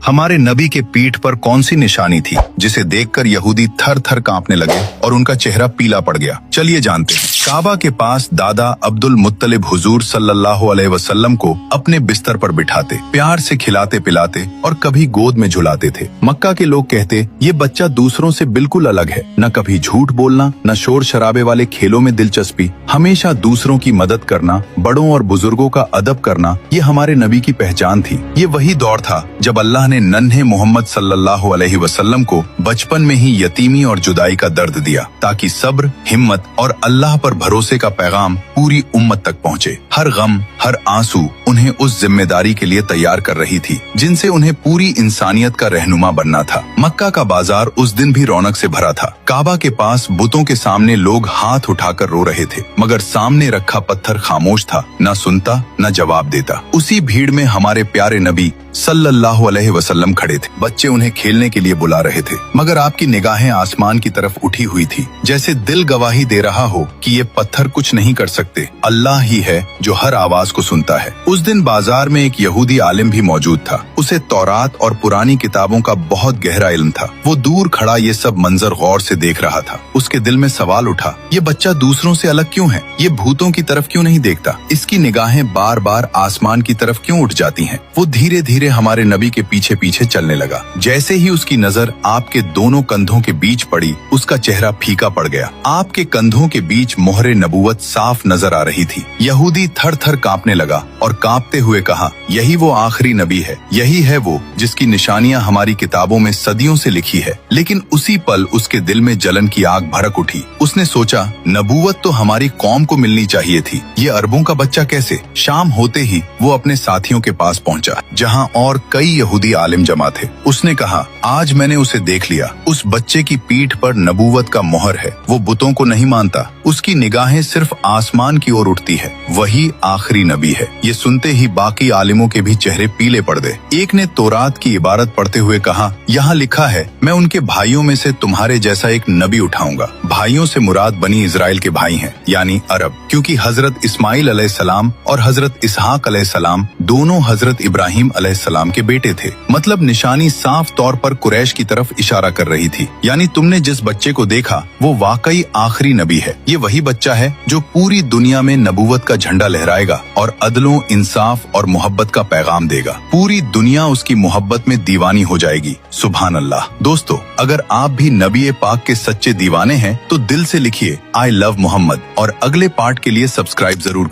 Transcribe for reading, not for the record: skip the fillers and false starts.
हमारे नबी के पीठ पर कौन सी निशानी थी जिसे देखकर यहूदी थर थर कांपने लगे और उनका चेहरा पीला पड़ गया? चलिए जानते हैं। काबा के पास दादा अब्दुल मुत्तलिब हुजूर सल्लल्लाहु अलैहि वसल्लम को अपने बिस्तर पर बिठाते, प्यार से खिलाते पिलाते और कभी गोद में झुलाते थे। मक्का के लोग कहते, ये बच्चा दूसरों से बिल्कुल अलग है, न कभी झूठ बोलना, न शोर शराबे वाले खेलों में दिलचस्पी, हमेशा दूसरों की मदद करना, बड़ों और बुजुर्गों का अदब करना, ये हमारे नबी की पहचान थी। ये वही दौर था जब अल्लाह ने नन्हे मोहम्मद सल्लल्लाहु अलैहि वसल्लम को बचपन में ही यतीमी और जुदाई का दर्द दिया, ताकि सब्र, हिम्मत और अल्लाह पर भरोसे का पैगाम पूरी उम्मत तक पहुँचे। हर गम, हर आंसू उन्हें उस जिम्मेदारी के लिए तैयार कर रही थी जिनसे उन्हें पूरी इंसानियत का रहनुमा बनना था। मक्का का बाजार उस दिन भी रौनक से भरा था। काबा के पास बुतों के सामने लोग हाथ उठाकर रो रहे थे, मगर सामने रखा पत्थर खामोश था, न सुनता न जवाब देता। उसी भीड़ में हमारे प्यारे नबी सल्लल्लाहु अलैहि वसल्लम खड़े थे। बच्चे उन्हें खेलने के लिए बुला रहे थे, मगर आपकी निगाहें आसमान की तरफ उठी हुई थी, जैसे दिल गवाही दे रहा हो कि ये पत्थर कुछ नहीं कर सकते, अल्लाह ही है जो हर आवाज को सुनता है। उस दिन बाजार में एक यहूदी आलिम भी मौजूद था। उसे तौरात और पुरानी किताबों का बहुत गहरा इल्म था। वो दूर खड़ा ये सब मंजर गौर से देख रहा था। उसके दिल में सवाल उठा, ये बच्चा दूसरों से अलग क्यों है? ये भूतों की तरफ क्यों नहीं देखता? इसकी निगाहें बार बार आसमान की तरफ क्यों उठ जाती हैं? वो धीरे धीरे हमारे नबी के पीछे पीछे चलने लगा। जैसे ही उसकी नजर आपके दोनों कंधों के बीच पड़ी, उसका चेहरा फीका पड़ गया। आपके कंधों के बीच मोहरे नबूवत साफ नजर आ रही थी। यहूदी थर थर कांपने लगा और कांपते हुए कहा, यही वो आखिरी नबी है, यही है वो जिसकी निशानियां हमारी किताबों में सदियों से लिखी है। लेकिन उसी पल उसके दिल में जलन की आग भड़क उठी। उसने सोचा, नबूवत तो हमारी कौम को मिलनी चाहिए थी, ये अरबों का बच्चा कैसे? शाम होते ही वो अपने साथियों के पास पहुंचा, जहां और कई यहूदी आलिम जमा थे। उसने कहा, आज मैंने उसे देख लिया। उस बच्चे की पीठ पर नबूवत का मोहर है। वो बुतों को नहीं मानता, उसकी निगाहें सिर्फ आसमान की ओर उठती है। वही आखिरी नबी है। ये सुनते ही बाकी आलिमों के भी चेहरे पीले पड़ गए। एक ने तौरात की इबारत पढ़ते हुए कहा, यहाँ लिखा है, मैं उनके भाइयों में से तुम्हारे जैसा एक नबी उठाऊंगा। भाइयों से मुराद बनी इजराइल के भाई हैं, यानी अरब, क्योंकि हजरत इस्माइल अलैहिस्सलाम और हजरत इसहाक अलैहिस्सलाम दोनों हजरत इब्राहिम अलैहिस्सलाम के बेटे थे। मतलब निशानी साफ तौर पर कुरैश की तरफ इशारा कर रही थी। यानी तुमने जिस बच्चे को देखा वो वाकई आखिरी नबी है। ये वही बच्चा है जो पूरी दुनिया में नबूवत का झंडा लहराएगा और अदलों, इंसाफ और मोहब्बत का पैगाम देगा। पूरी दुनिया उसकी मोहब्बत में दीवानी हो जाएगी। सुभान अल्लाह। दोस्तों, अगर आप भी नबी पाक के सच्चे दीवाने हैं तो दिल से लिखिए, आई लव मोहम्मद, और अगले पार्ट के लिए सब्सक्राइब जरूर